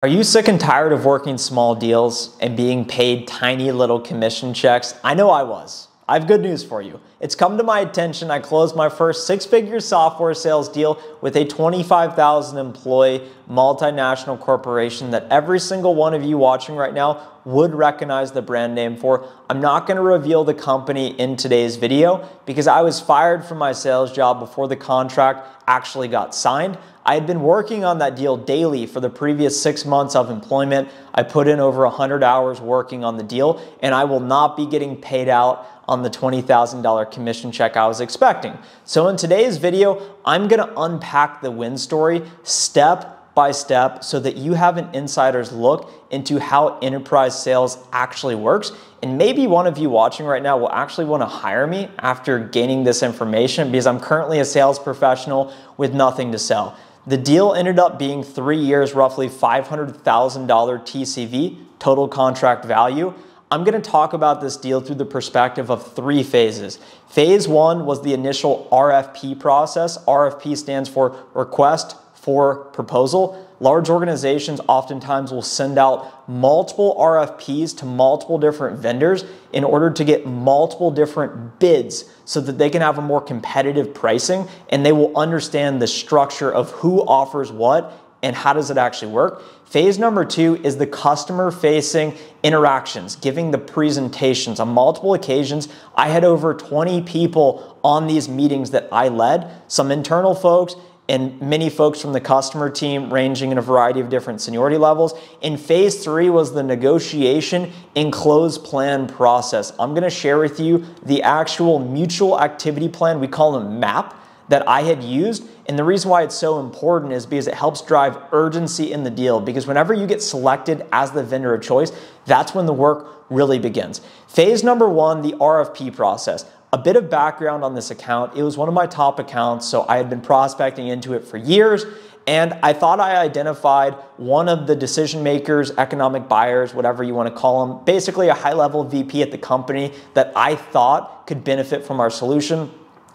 Are you sick and tired of working small deals and being paid tiny little commission checks? I know I was. I have good news for you. It's come to my attention. I closed my first six-figure software sales deal with a 25,000 employee multinational corporation that every single one of you watching right now would recognize the brand name for. I'm not going to reveal the company in today's video because I was fired from my sales job before the contract actually got signed. I had been working on that deal daily for the previous 6 months of employment. I put in over 100 hours working on the deal, and I will not be getting paid out on the $20,000 commission check I was expecting. So in today's video, I'm going to unpack the win story step by step so that you have an insider's look into how enterprise sales actually works. And maybe one of you watching right now will actually want to hire me after gaining this information because I'm currently a sales professional with nothing to sell. The deal ended up being 3 years, roughly $500,000 TCV, total contract value. I'm going to talk about this deal through the perspective of 3 phases. Phase 1 was the initial RFP process. RFP stands for Request for Proposal. Large organizations oftentimes will send out multiple RFPs to multiple different vendors in order to get multiple different bids so that they can have a more competitive pricing and they will understand the structure of who offers what and how does it actually work. Phase number 2 is the customer-facing interactions, giving the presentations. On multiple occasions, I had over 20 people on these meetings that I led, some internal folks, and many folks from the customer team ranging in a variety of different seniority levels. And phase 3 was the negotiation and close plan process. I'm gonna share with you the actual mutual activity plan, we call them MAP, that I had used. And the reason why it's so important is because it helps drive urgency in the deal. Because whenever you get selected as the vendor of choice, that's when the work really begins. Phase number 1, the RFP process. A bit of background on this account. It was one of my top accounts, so I had been prospecting into it for years, and I thought I identified one of the decision makers, economic buyers, whatever you want to call them, basically a high-level VP at the company that I thought could benefit from our solution.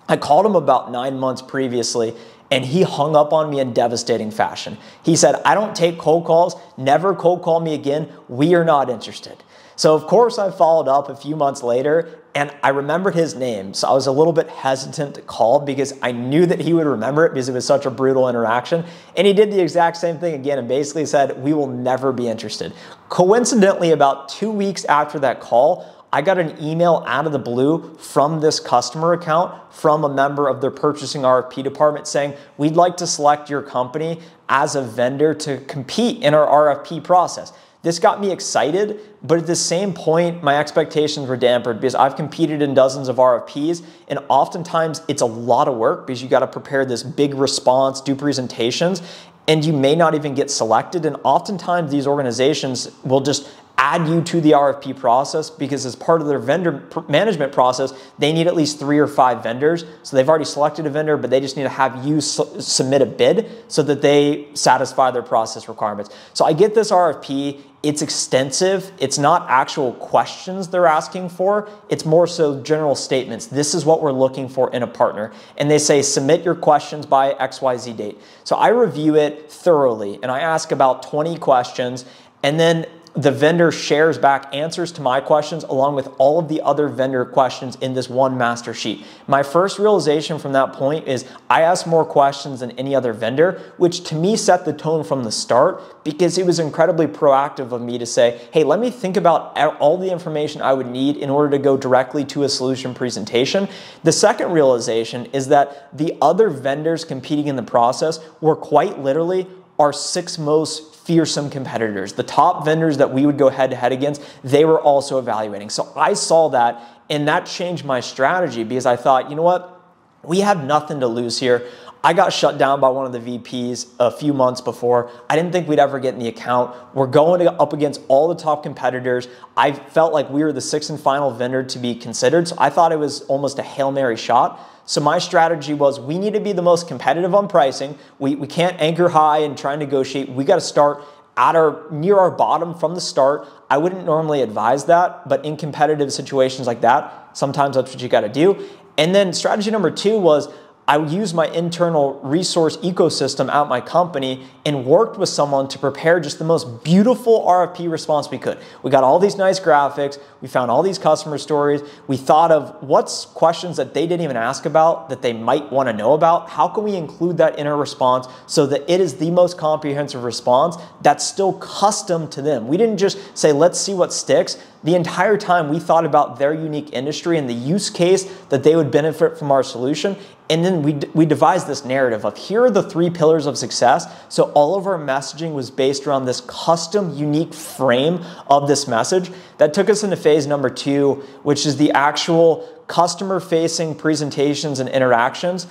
I called him about 9 months previously, and he hung up on me in devastating fashion. He said, "I don't take cold calls, never cold call me again, we are not interested." So of course I followed up a few months later and I remembered his name. So I was a little bit hesitant to call because I knew that he would remember it because it was such a brutal interaction. And he did the exact same thing again and basically said, "We will never be interested." Coincidentally, about 2 weeks after that call, I got an email out of the blue from this customer account from a member of their purchasing RFP department saying, "We'd like to select your company as a vendor to compete in our RFP process." This got me excited, but at the same point, my expectations were dampened because I've competed in dozens of RFPs, and oftentimes it's a lot of work because you got to prepare this big response, do presentations, and you may not even get selected. And oftentimes these organizations will just add you to the RFP process because as part of their vendor management process, they need at least 3 or 5 vendors. So they've already selected a vendor, but they just need to have you submit a bid so that they satisfy their process requirements. So I get this RFP, it's extensive. It's not actual questions they're asking for. It's more so general statements. This is what we're looking for in a partner. And they say, submit your questions by XYZ date. So I review it thoroughly and I ask about 20 questions, and then the vendor shares back answers to my questions along with all of the other vendor questions in this one master sheet. My first realization from that point is I asked more questions than any other vendor, which to me set the tone from the start because it was incredibly proactive of me to say, hey, let me think about all the information I would need in order to go directly to a solution presentation. The second realization is that the other vendors competing in the process were quite literally our 6 most fearsome competitors. The top vendors that we would go head to head against, they were also evaluating. So I saw that and that changed my strategy because I thought, you know what? We have nothing to lose here. I got shut down by one of the VPs a few months before. I didn't think we'd ever get in the account. We're going up against all the top competitors. I felt like we were the 6th and final vendor to be considered. So I thought it was almost a Hail Mary shot. So my strategy was we need to be the most competitive on pricing. We can't anchor high and try and negotiate. We got to start at near our bottom from the start. I wouldn't normally advise that, but in competitive situations like that, sometimes that's what you got to do. And then strategy number 2 was I used my internal resource ecosystem at my company and worked with someone to prepare just the most beautiful RFP response we could. We got all these nice graphics. We found all these customer stories. We thought of what's questions that they didn't even ask about that they might want to know about. How can we include that in our response so that it is the most comprehensive response that's still custom to them? We didn't just say, let's see what sticks. The entire time we thought about their unique industry and the use case that they would benefit from our solution. And then we devised this narrative of here are the 3 pillars of success. So all of our messaging was based around this custom, unique frame of this message. That took us into phase number 2, which is the actual customer-facing presentations and interactions.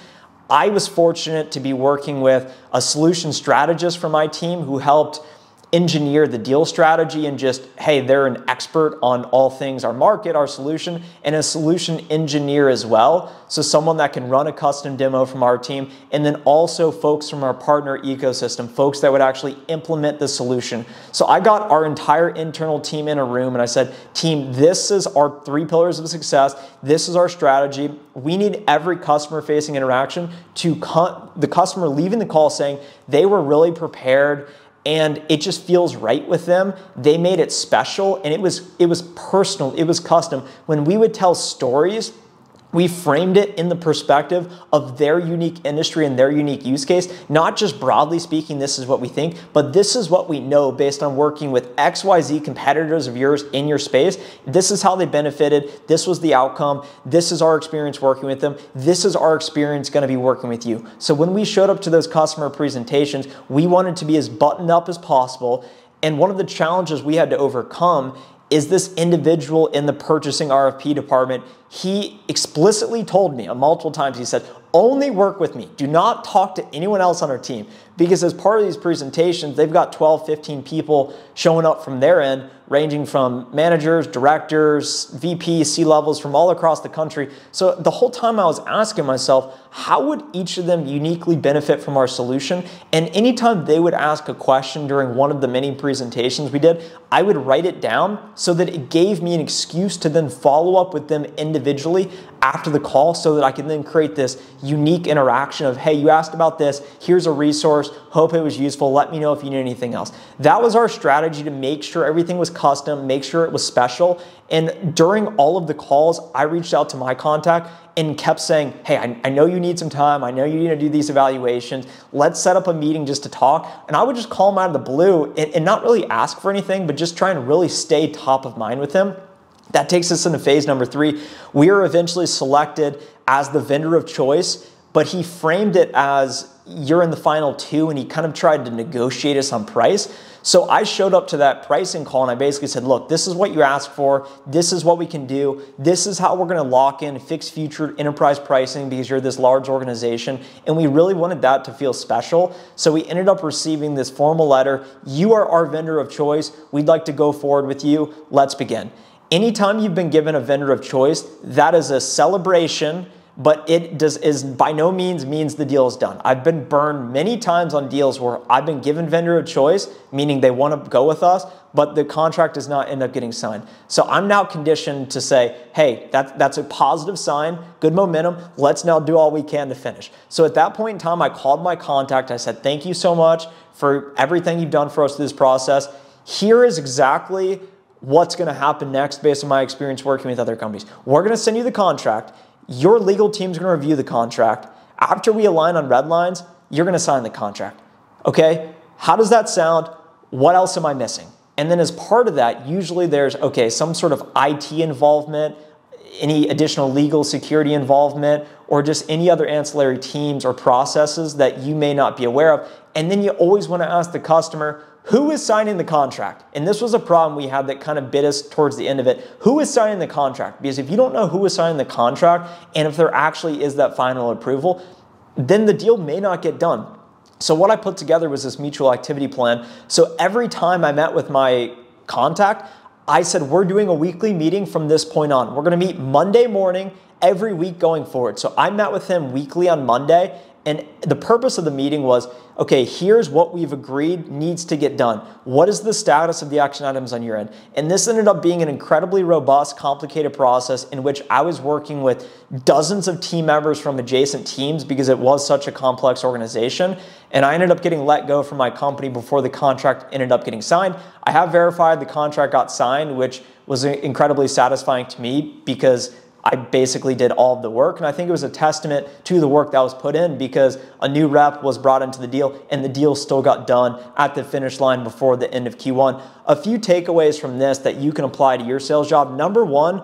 I was fortunate to be working with a solution strategist from my team who helped engineer the deal strategy and just, hey, they're an expert on all things our market, our solution, and a solution engineer as well. So someone that can run a custom demo from our team, and then also folks from our partner ecosystem, folks that would actually implement the solution. So I got our entire internal team in a room and I said, team, this is our 3 pillars of success. This is our strategy. We need every customer-facing interaction to the customer leaving the call saying they were really prepared and it just feels right with them. They made it special, and it was personal, it was custom. When we would tell stories, we framed it in the perspective of their unique industry and their unique use case, not just broadly speaking, this is what we think, but this is what we know based on working with XYZ competitors of yours in your space. This is how they benefited. This was the outcome. This is our experience working with them. This is our experience going to be working with you. So when we showed up to those customer presentations, we wanted to be as buttoned up as possible. And one of the challenges we had to overcome is this individual in the purchasing RFP department. He explicitly told me multiple times, he said, only work with me. Do not talk to anyone else on our team. Because as part of these presentations, they've got 12, 15 people showing up from their end, ranging from managers, directors, VPs, C-levels from all across the country. So the whole time I was asking myself, how would each of them uniquely benefit from our solution? And anytime they would ask a question during one of the many presentations we did, I would write it down so that it gave me an excuse to then follow up with them individually after the call so that I could then create this unique interaction of, hey, you asked about this, here's a resource, hope it was useful, let me know if you need anything else. That was our strategy to make sure everything was custom, make sure it was special. And during all of the calls, I reached out to my contact and kept saying, hey, I know you need some time. I know you need to do these evaluations. Let's set up a meeting just to talk. And I would just call him out of the blue and not really ask for anything, but just try and really stay top of mind with him. That takes us into phase number 3. We are eventually selected as the vendor of choice, but he framed it as you're in the final 2, and he kind of tried to negotiate us on price. So I showed up to that pricing call and I basically said, look, this is what you asked for. This is what we can do. This is how we're going to lock in fixed future enterprise pricing because you're this large organization. And we really wanted that to feel special. So we ended up receiving this formal letter. You are our vendor of choice. We'd like to go forward with you. Let's begin. Anytime you've been given a vendor of choice, that is a celebration, but it is by no means the deal is done. I've been burned many times on deals where I've been given vendor of choice, meaning they want to go with us, but the contract does not end up getting signed. So I'm now conditioned to say, hey, that's a positive sign, good momentum, let's now do all we can to finish. So at that point in time, I called my contact, I said, thank you so much for everything you've done for us through this process. Here is exactly what's going to happen next based on my experience working with other companies. We're going to send you the contract. Your legal team's going to review the contract. After we align on red lines, you're going to sign the contract. Okay? How does that sound? What else am I missing? And then as part of that, usually there's, okay, some sort of IT involvement, any additional legal security involvement, or just any other ancillary teams or processes that you may not be aware of. And then you always want to ask the customer, who is signing the contract? And this was a problem we had that kind of bit us towards the end of it. Who is signing the contract? Because if you don't know who is signing the contract, and if there actually is that final approval, then the deal may not get done. So what I put together was this mutual activity plan. So every time I met with my contact, I said, we're doing a weekly meeting from this point on. We're going to meet Monday morning every week going forward. So I met with him weekly on Monday, And the purpose of the meeting was, okay, here's what we've agreed needs to get done. What is the status of the action items on your end? And this ended up being an incredibly robust, complicated process in which I was working with dozens of team members from adjacent teams because it was such a complex organization. And I ended up getting let go from my company before the contract ended up getting signed. I have verified the contract got signed, which was incredibly satisfying to me because I basically did all of the work, and I think it was a testament to the work that was put in because a new rep was brought into the deal and the deal still got done at the finish line before the end of Q1. A few takeaways from this that you can apply to your sales job. Number one,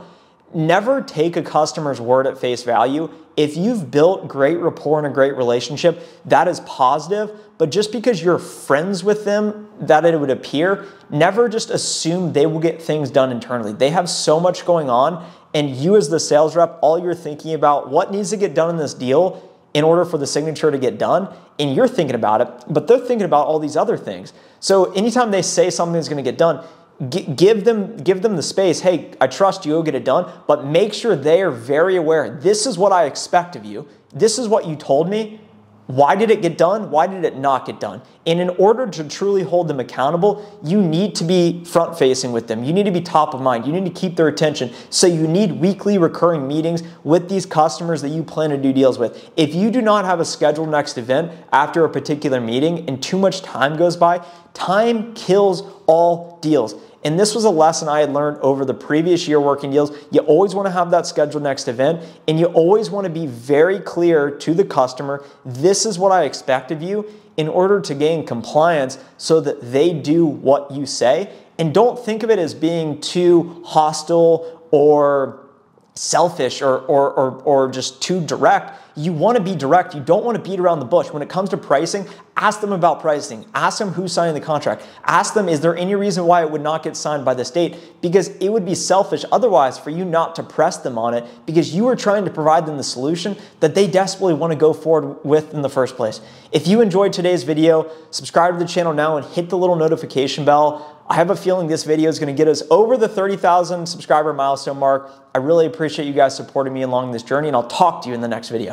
never take a customer's word at face value. If you've built great rapport and a great relationship, that is positive, but just because you're friends with them, that it would appear, never just assume they will get things done internally. They have so much going on, and you as the sales rep, all you're thinking about what needs to get done in this deal in order for the signature to get done, and you're thinking about it, but they're thinking about all these other things. So anytime they say something's gonna get done, give them the space. Hey, I trust you, you'll get it done, but make sure they are very aware. This is what I expect of you. This is what you told me. Why did it get done? Why did it not get done? And in order to truly hold them accountable, you need to be front-facing with them. You need to be top of mind. You need to keep their attention. So you need weekly recurring meetings with these customers that you plan to do deals with. If you do not have a scheduled next event after a particular meeting and too much time goes by, time kills all deals. And this was a lesson I had learned over the previous year working deals. You always want to have that scheduled next event, and you always want to be very clear to the customer, this is what I expect of you in order to gain compliance so that they do what you say. And don't think of it as being too hostile or selfish or just too direct. You want to be direct. You don't want to beat around the bush. When it comes to pricing, ask them about pricing. Ask them who's signing the contract. Ask them, is there any reason why it would not get signed by this date? Because it would be selfish otherwise for you not to press them on it because you are trying to provide them the solution that they desperately want to go forward with in the first place. If you enjoyed today's video, subscribe to the channel now and hit the little notification bell. I have a feeling this video is going to get us over the 30,000 subscriber milestone mark. I really appreciate you guys supporting me along this journey, and I'll talk to you in the next video.